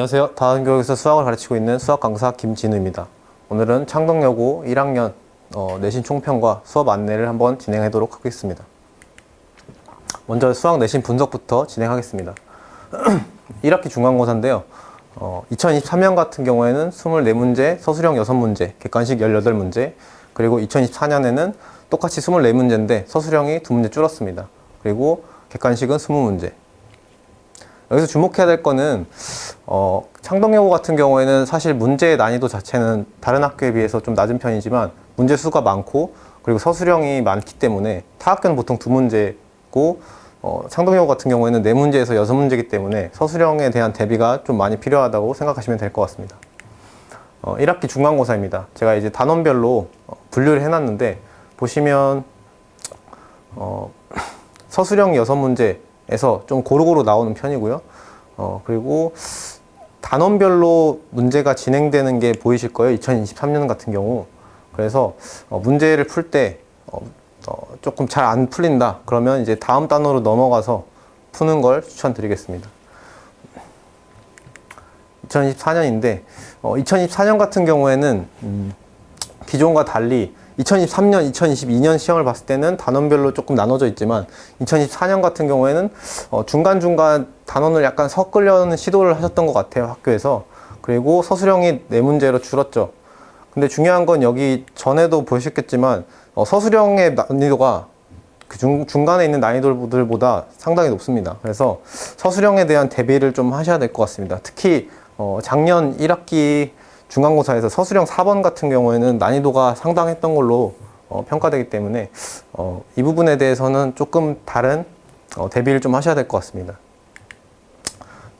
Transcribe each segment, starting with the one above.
안녕하세요. 다은교육에서 수학을 가르치고 있는 수학 강사 김진우입니다. 오늘은 창동여고 1학년 내신 총평과 수업 안내를 한번 진행하도록 하겠습니다. 먼저 수학 내신 분석부터 진행하겠습니다. 1학기 중간고사인데요. 2023년 같은 경우에는 24문제, 서술형 6문제, 객관식 18문제, 그리고 2024년에는 똑같이 24문제인데 서술형이 2문제 줄었습니다. 그리고 객관식은 20문제. 여기서 주목해야 될 거는 창동여고 같은 경우에는 사실 문제의 난이도 자체는 다른 학교에 비해서 좀 낮은 편이지만 문제 수가 많고 그리고 서술형이 많기 때문에 타 학교는 보통 2문제고 창동여고 같은 경우에는 4문제에서 6문제이기 때문에 서술형에 대한 대비가 좀 많이 필요하다고 생각하시면 될 것 같습니다. 1학기 중간고사입니다. 제가 이제 단원별로 분류를 해놨는데 보시면 서술형 6문제에서 좀 고루고루 나오는 편이고요. 그리고 단원별로 문제가 진행되는 게 보이실 거예요. 2023년 같은 경우. 그래서 문제를 풀 때 조금 잘 안 풀린다. 그러면 이제 다음 단원으로 넘어가서 푸는 걸 추천드리겠습니다. 2024년인데 2024년 같은 경우에는 기존과 달리 2023년, 2022년 시험을 봤을 때는 단원별로 조금 나눠져 있지만 2024년 같은 경우에는 중간중간 단원을 약간 섞으려는 시도를 하셨던 것 같아요, 학교에서. 그리고 서술형이 4문제로 줄었죠. 근데 중요한 건 여기 전에도 보셨겠지만 서술형의 난이도가 그 중간에 있는 난이도들보다 상당히 높습니다. 그래서 서술형에 대한 대비를 좀 하셔야 될 것 같습니다. 특히 작년 1학기 중간고사에서 서술형 4번 같은 경우에는 난이도가 상당했던 걸로 평가되기 때문에 이 부분에 대해서는 조금 다른 대비를 좀 하셔야 될 것 같습니다.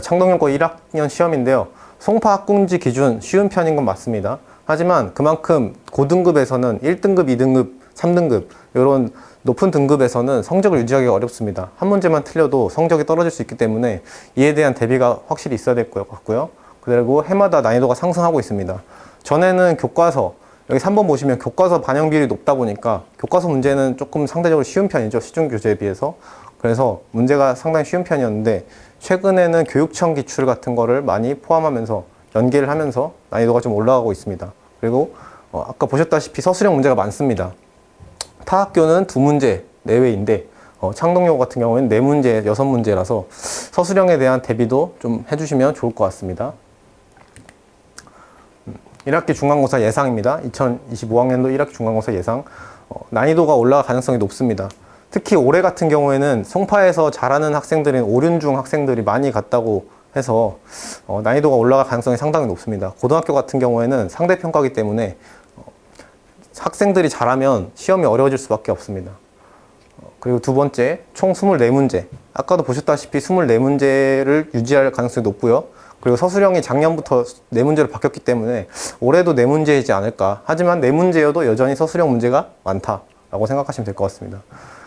창동여고 1학년 시험인데요. 송파 학군지 기준 쉬운 편인 건 맞습니다. 하지만 그만큼 고등급에서는 1등급, 2등급, 3등급 이런 높은 등급에서는 성적을 유지하기가 어렵습니다. 한 문제만 틀려도 성적이 떨어질 수 있기 때문에 이에 대한 대비가 확실히 있어야 될 것 같고요. 그리고 해마다 난이도가 상승하고 있습니다. 전에는 교과서, 여기 3번 보시면 교과서 반영 비율이 높다 보니까 교과서 문제는 조금 상대적으로 쉬운 편이죠. 시중 교재에 비해서. 그래서 문제가 상당히 쉬운 편이었는데 최근에는 교육청 기출 같은 거를 많이 포함하면서 연계를 하면서 난이도가 좀 올라가고 있습니다. 그리고 아까 보셨다시피 서술형 문제가 많습니다. 타 학교는 2문제 내외인데 창동여고 같은 경우에는 4문제, 6문제라서 서술형에 대한 대비도 좀 해주시면 좋을 것 같습니다. 1학기 중간고사 예상입니다. 2025학년도 1학기 중간고사 예상. 난이도가 올라갈 가능성이 높습니다. 특히 올해 같은 경우에는 송파에서 잘하는 학생들인 오륜중 학생들이 많이 갔다고 해서 난이도가 올라갈 가능성이 상당히 높습니다. 고등학교 같은 경우에는 상대평가이기 때문에 학생들이 잘하면 시험이 어려워질 수밖에 없습니다. 그리고 두 번째, 총 24문제. 아까도 보셨다시피 24문제를 유지할 가능성이 높고요. 그리고 서술형이 작년부터 4문제로 바뀌었기 때문에 올해도 4문제이지 않을까. 하지만 4문제여도 여전히 서술형 문제가 많다라고 생각하시면 될 것 같습니다.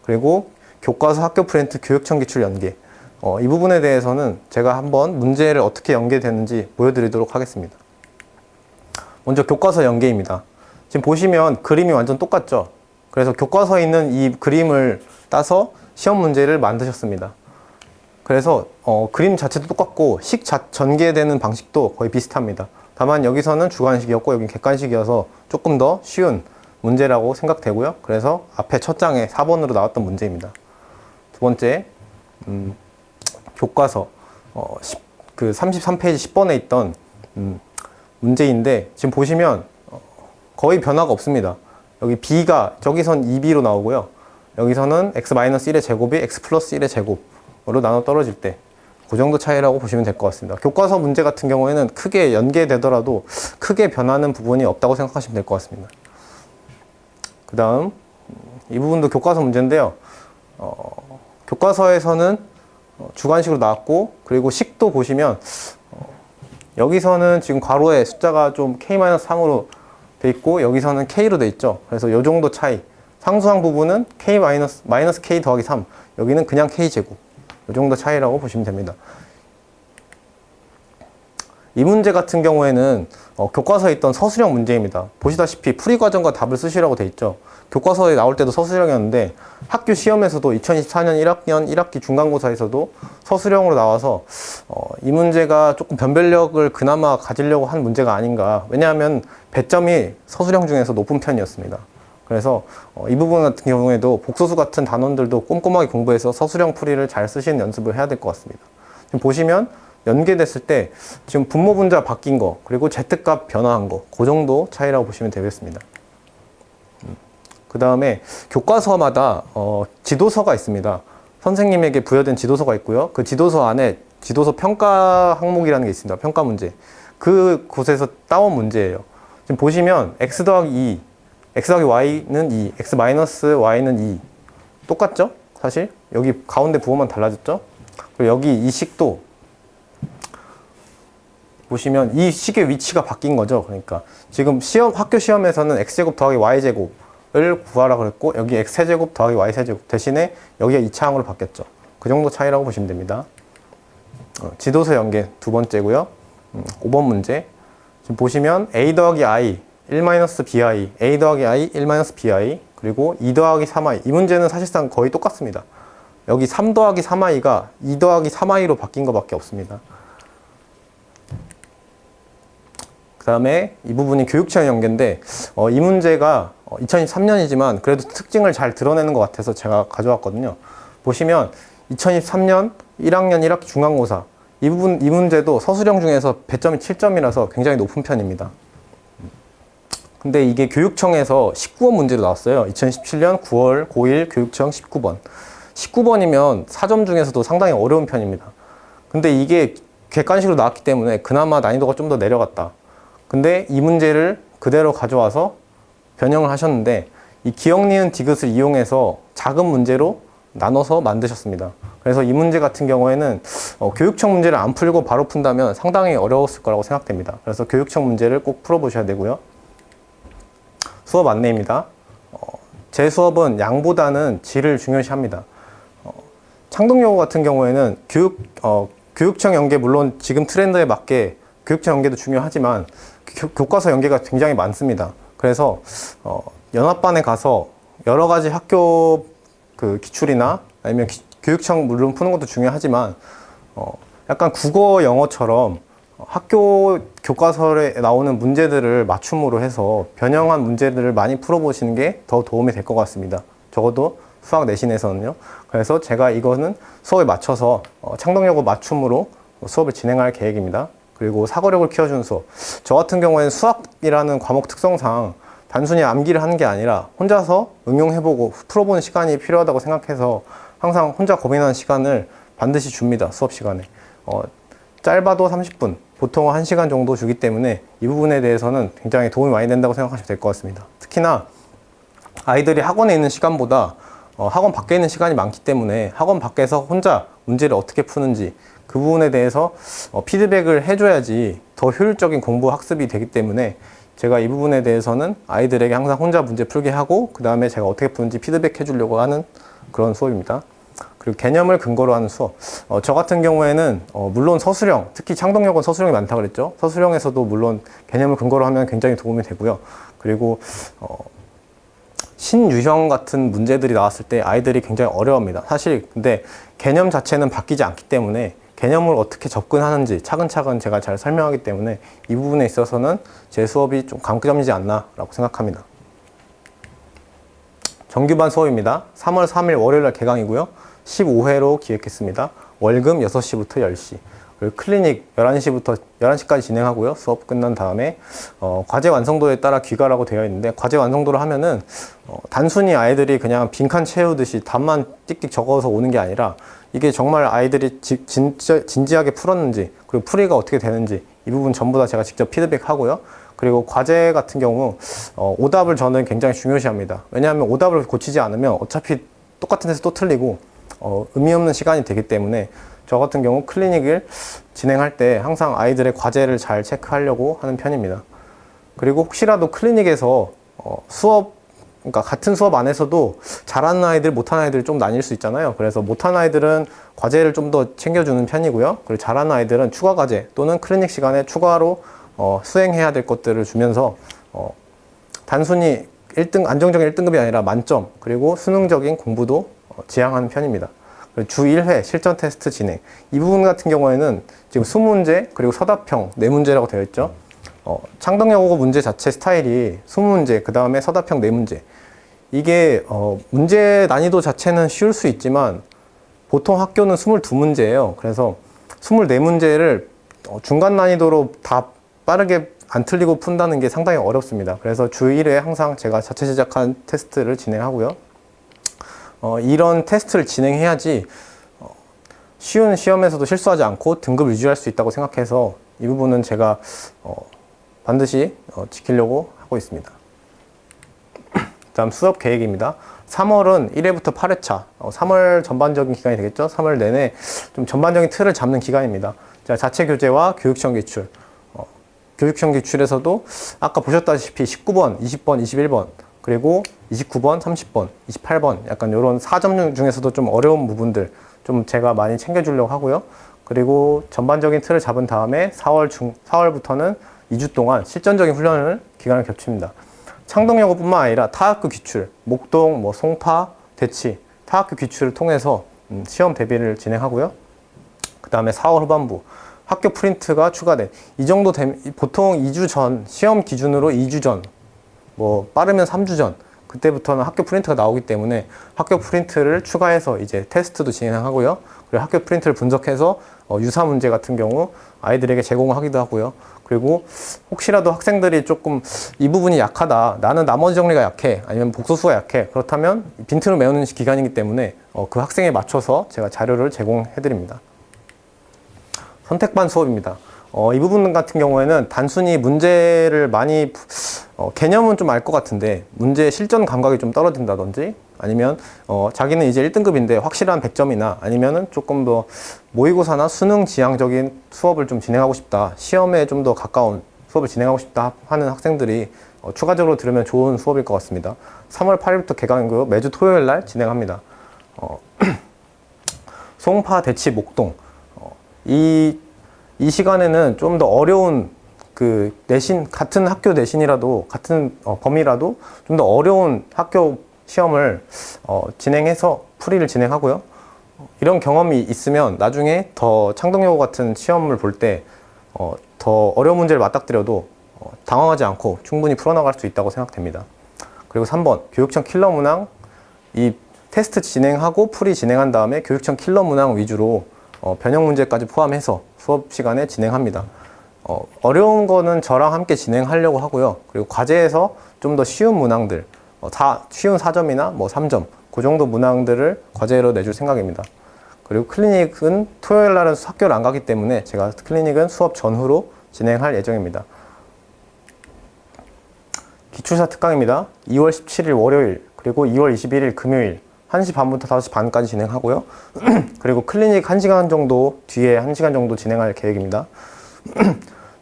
그리고 교과서 학교 프린트 교육청 기출 연계. 이 부분에 대해서는 제가 한번 문제를 어떻게 연계되는지 보여드리도록 하겠습니다. 먼저 교과서 연계입니다. 지금 보시면 그림이 완전 똑같죠? 그래서 교과서에 있는 이 그림을 따서 시험 문제를 만드셨습니다. 그래서 그림 자체도 똑같고 전개되는 방식도 거의 비슷합니다. 다만 여기서는 주관식이었고 여기는 객관식이어서 조금 더 쉬운 문제라고 생각되고요. 그래서 앞에 첫 장에 4번으로 나왔던 문제입니다. 두 번째, 교과서 그 33페이지 10번에 있던 문제인데 지금 보시면 거의 변화가 없습니다. 여기 b가 저기선 2b로 나오고요. 여기서는 x-1의 제곱이 x 플러스 1의 제곱으로 나눠 떨어질 때 그 정도 차이라고 보시면 될 것 같습니다. 교과서 문제 같은 경우에는 크게 연계되더라도 크게 변하는 부분이 없다고 생각하시면 될 것 같습니다. 그 다음 이 부분도 교과서 문제인데요. 교과서에서는 주관식으로 나왔고 그리고 식도 보시면 여기서는 지금 괄호에 숫자가 좀 k-3으로 돼 있고 여기서는 k로 돼 있죠. 그래서 이 정도 차이. 상수항 부분은 k 더하기 3. 여기는 그냥 k제곱. 이 정도 차이라고 보시면 됩니다. 이 문제 같은 경우에는 교과서에 있던 서술형 문제입니다. 보시다시피 풀이 과정과 답을 쓰시라고 돼 있죠. 교과서에 나올 때도 서술형이었는데 학교 시험에서도 2024년 1학년 1학기 중간고사에서도 서술형으로 나와서 이 문제가 조금 변별력을 그나마 가지려고 한 문제가 아닌가. 왜냐하면 배점이 서술형 중에서 높은 편이었습니다. 그래서 이 부분 같은 경우에도 복소수 같은 단원들도 꼼꼼하게 공부해서 서술형 풀이를 잘 쓰시는 연습을 해야 될 것 같습니다. 지금 보시면 연계됐을 때 지금 분모 분자 바뀐 거 그리고 Z값 변화한 거 그 정도 차이라고 보시면 되겠습니다. 그 다음에 교과서마다 지도서가 있습니다. 선생님에게 부여된 지도서가 있고요. 그 지도서 안에 지도서 평가 항목이라는 게 있습니다. 평가 문제. 그 곳에서 따온 문제예요. 지금 보시면 x 더하기 2, x 더하기 y는 2, x 마이너스 y는 2. 똑같죠? 사실 여기 가운데 부호만 달라졌죠? 그리고 여기 이 식도 보시면 이 식의 위치가 바뀐 거죠. 그러니까 지금 학교 시험에서는 x제곱 더하기 y제곱을 구하라 그랬고 여기 x세제곱 더하기 y세제곱 대신에 여기가 2차항으로 바뀌었죠. 그 정도 차이라고 보시면 됩니다. 지도서 연계 두 번째고요. 5번 문제 지금 보시면 a 더하기 i 1-bi, a 더하기 i 1-bi 그리고 2 더하기 3i 이 문제는 사실상 거의 똑같습니다. 여기 3 더하기 3i가 2 더하기 3i로 바뀐 것밖에 없습니다. 그 다음에 이 부분이 교육청 연계인데 이 문제가 2023년이지만 그래도 특징을 잘 드러내는 것 같아서 제가 가져왔거든요. 보시면 2023년 1학년 1학기 중간고사 이 문제도 서술형 중에서 배점이 7점이라서 굉장히 높은 편입니다. 근데 이게 교육청에서 19번 문제로 나왔어요. 2017년 9월 고1 교육청 19번. 19번이면 4점 중에서도 상당히 어려운 편입니다. 근데 이게 객관식으로 나왔기 때문에 그나마 난이도가 좀 더 내려갔다. 근데 이 문제를 그대로 가져와서 변형을 하셨는데 이 기억, 니은, 디귿을 이용해서 작은 문제로 나눠서 만드셨습니다. 그래서 이 문제 같은 경우에는 교육청 문제를 안 풀고 바로 푼다면 상당히 어려웠을 거라고 생각됩니다. 그래서 교육청 문제를 꼭 풀어보셔야 되고요. 수업 안내입니다. 제 수업은 양보다는 질을 중요시합니다. 창동여고 같은 경우에는 교육청 연계 물론 지금 트렌드에 맞게 교육청 연계도 중요하지만 교과서 연계가 굉장히 많습니다. 그래서 연합반에 가서 여러 가지 학교 그 기출이나 아니면 교육청 물론 푸는 것도 중요하지만 약간 국어 영어처럼 학교 교과서에 나오는 문제들을 맞춤으로 해서 변형한 문제들을 많이 풀어보시는 게 더 도움이 될 것 같습니다. 적어도 수학 내신에서는요. 그래서 제가 이거는 수업에 맞춰서 창동여고 맞춤으로 수업을 진행할 계획입니다. 그리고 사고력을 키워주는 수업. 저 같은 경우에는 수학이라는 과목 특성상 단순히 암기를 하는 게 아니라 혼자서 응용해보고 풀어보는 시간이 필요하다고 생각해서 항상 혼자 고민하는 시간을 반드시 줍니다. 수업 시간에. 짧아도 30분, 보통 1시간 정도 주기 때문에 이 부분에 대해서는 굉장히 도움이 많이 된다고 생각하시면 될 것 같습니다. 특히나 아이들이 학원에 있는 시간보다 학원 밖에 있는 시간이 많기 때문에 학원 밖에서 혼자 문제를 어떻게 푸는지 그 부분에 대해서 피드백을 해줘야지 더 효율적인 공부 학습이 되기 때문에 제가 이 부분에 대해서는 아이들에게 항상 혼자 문제 풀게 하고 그 다음에 제가 어떻게 푸는지 피드백 해주려고 하는 그런 수업입니다. 그리고 개념을 근거로 하는 수업. 저 같은 경우에는 물론 서술형, 특히 창동여고는 서술형이 많다고 그랬죠. 서술형에서도 물론 개념을 근거로 하면 굉장히 도움이 되고요. 그리고 신유형 같은 문제들이 나왔을 때 아이들이 굉장히 어려워합니다. 사실 근데 개념 자체는 바뀌지 않기 때문에 개념을 어떻게 접근하는지 차근차근 제가 잘 설명하기 때문에 이 부분에 있어서는 제 수업이 좀 강점이지 않나 라고 생각합니다. 정규반 수업입니다. 3월 3일 월요일날 개강이고요. 15회로 기획했습니다. 월금 6시부터 10시. 그리고 클리닉 11시부터 11시까지 진행하고요. 수업 끝난 다음에 과제 완성도에 따라 귀가라고 되어 있는데 과제 완성도를 하면은 단순히 아이들이 그냥 빈칸 채우듯이 답만 띡띡 적어서 오는 게 아니라 이게 정말 아이들이 진지하게 풀었는지 그리고 풀이가 어떻게 되는지 이 부분 전부 다 제가 직접 피드백하고요. 그리고 과제 같은 경우 오답을 저는 굉장히 중요시합니다. 왜냐하면 오답을 고치지 않으면 어차피 똑같은 데서 또 틀리고 의미 없는 시간이 되기 때문에 저 같은 경우 클리닉을 진행할 때 항상 아이들의 과제를 잘 체크하려고 하는 편입니다. 그리고 혹시라도 클리닉에서 수업 그러니까 같은 수업 안에서도 잘하는 아이들, 못하는 아이들이 좀 나뉠 수 있잖아요. 그래서 못하는 아이들은 과제를 좀 더 챙겨주는 편이고요. 그리고 잘하는 아이들은 추가 과제 또는 클리닉 시간에 추가로 수행해야 될 것들을 주면서 단순히 1등, 안정적인 1등급이 아니라 만점, 그리고 수능적인 공부도 지향하는 편입니다. 주 1회 실전 테스트 진행. 이 부분 같은 경우에는 지금 수문제, 그리고 서답형 4문제라고 되어 있죠. 창덕여고 문제 자체 스타일이 수문제, 그 다음에 서답형 4문제. 이게 문제 난이도 자체는 쉬울 수 있지만 보통 학교는 22문제예요. 그래서 24문제를 중간 난이도로 다 빠르게 안 틀리고 푼다는 게 상당히 어렵습니다. 그래서 주 1회 항상 제가 자체 제작한 테스트를 진행하고요. 이런 테스트를 진행해야지 쉬운 시험에서도 실수하지 않고 등급을 유지할 수 있다고 생각해서 이 부분은 제가 반드시 지키려고 하고 있습니다. 다음 수업 계획입니다. 3월은 1회부터 8회차, 3월 전반적인 기간이 되겠죠. 3월 내내 좀 전반적인 틀을 잡는 기간입니다. 자, 자체 교재와 교육시험 기출. 교육시험 기출에서도 아까 보셨다시피 19번, 20번, 21번, 그리고 29번, 30번, 28번 약간 이런 4점 중에서도 좀 어려운 부분들 좀 제가 많이 챙겨주려고 하고요. 그리고 전반적인 틀을 잡은 다음에 4월부터는 2주 동안 실전적인 훈련을 기간을 겹칩니다. 창덕여고뿐만 아니라 타학교 기출, 목동, 송파, 대치, 타학교 기출을 통해서 시험 대비를 진행하고요. 그 다음에 4월 후반부 학교 프린트가 추가된 이 정도 되면 보통 2주 전, 시험 기준으로 2주 전, 빠르면 3주 전 그때부터는 학교 프린트가 나오기 때문에 학교 프린트를 추가해서 이제 테스트도 진행하고요. 그리고 학교 프린트를 분석해서 유사 문제 같은 경우 아이들에게 제공하기도 하고요. 그리고 혹시라도 학생들이 조금 이 부분이 약하다, 나는 나머지 정리가 약해, 아니면 복소수가 약해, 그렇다면 빈틈을 메우는 기간이기 때문에 그 학생에 맞춰서 제가 자료를 제공해 드립니다. 선택반 수업입니다. 이 부분 같은 경우에는 단순히 문제를 많이 개념은 좀 알 것 같은데 문제 실전 감각이 좀 떨어진다든지 아니면 자기는 이제 1등급인데 확실한 100점이나 아니면은 조금 더 모의고사나 수능 지향적인 수업을 좀 진행하고 싶다, 시험에 좀 더 가까운 수업을 진행하고 싶다 하는 학생들이 추가적으로 들으면 좋은 수업일 것 같습니다. 3월 8일부터 개강이고요. 매주 토요일 날 진행합니다. 송파, 대치, 목동 이 시간에는 좀 더 어려운 내신, 같은 학교 내신이라도, 같은 범위라도 좀 더 어려운 학교 시험을 진행해서 풀이를 진행하고요. 이런 경험이 있으면 나중에 더 창덕여고 같은 시험을 볼 때 더 어려운 문제를 맞닥뜨려도 당황하지 않고 충분히 풀어나갈 수 있다고 생각됩니다. 그리고 3번, 교육청 킬러 문항. 이 테스트 진행하고 풀이 진행한 다음에 교육청 킬러 문항 위주로 변형 문제까지 포함해서 수업 시간에 진행합니다. 어려운 거는 저랑 함께 진행하려고 하고요. 그리고 과제에서 좀 더 쉬운 문항들, 쉬운 4점이나 3점, 그 정도 문항들을 과제로 내줄 생각입니다. 그리고 클리닉은 토요일 날은 학교를 안 가기 때문에 제가 클리닉은 수업 전후로 진행할 예정입니다. 기출사 특강입니다. 2월 17일 월요일, 그리고 2월 21일 금요일 1시 반부터 5시 반까지 진행하고요. 그리고 클리닉 1시간 정도 뒤에 1시간 정도 진행할 계획입니다.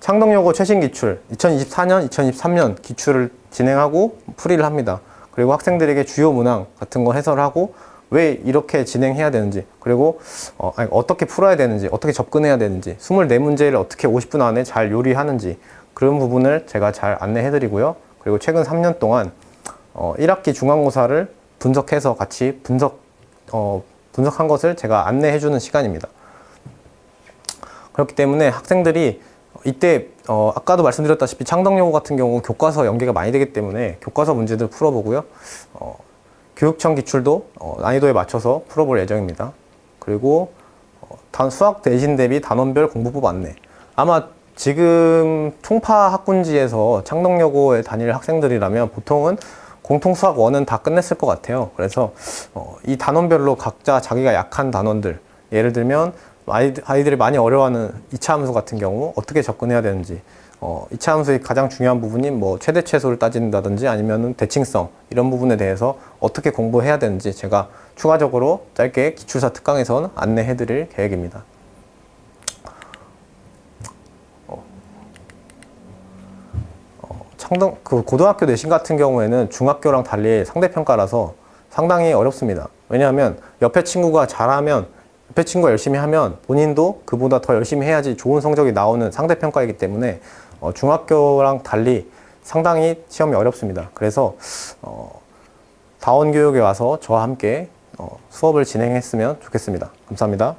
창덕여고 최신 기출 2024년, 2023년 기출을 진행하고 풀이를 합니다. 그리고 학생들에게 주요 문항 같은 거 해설하고 왜 이렇게 진행해야 되는지, 그리고 어떻게 풀어야 되는지, 어떻게 접근해야 되는지, 24문제를 어떻게 50분 안에 잘 요리하는지 그런 부분을 제가 잘 안내해 드리고요. 그리고 최근 3년 동안 1학기 중간고사를 분석해서 같이 분석한 것을 제가 안내해 주는 시간입니다. 그렇기 때문에 학생들이 이때 아까도 말씀드렸다시피 창덕여고 같은 경우 교과서 연계가 많이 되기 때문에 교과서 문제들 풀어보고요. 교육청 기출도 난이도에 맞춰서 풀어볼 예정입니다. 그리고 수학 내신 대비 단원별 공부법 안내. 아마 지금 총파 학군지에서 창덕여고에 다닐 학생들이라면 보통은 공통 수학 1은 다 끝냈을 것 같아요. 그래서 이 단원별로 각자 자기가 약한 단원들, 예를 들면 아이들이 많이 어려워하는 2차 함수 같은 경우 어떻게 접근해야 되는지, 2차 함수의 가장 중요한 부분이 최대 최소를 따진다든지 아니면 대칭성, 이런 부분에 대해서 어떻게 공부해야 되는지 제가 추가적으로 짧게 기출사 특강에서는 안내해 드릴 계획입니다. 그 고등학교 내신 같은 경우에는 중학교랑 달리 상대평가라서 상당히 어렵습니다. 왜냐하면 옆에 친구가 잘하면, 옆에 친구가 열심히 하면 본인도 그보다 더 열심히 해야지 좋은 성적이 나오는 상대평가이기 때문에 중학교랑 달리 상당히 시험이 어렵습니다. 그래서 다원교육에 와서 저와 함께 수업을 진행했으면 좋겠습니다. 감사합니다.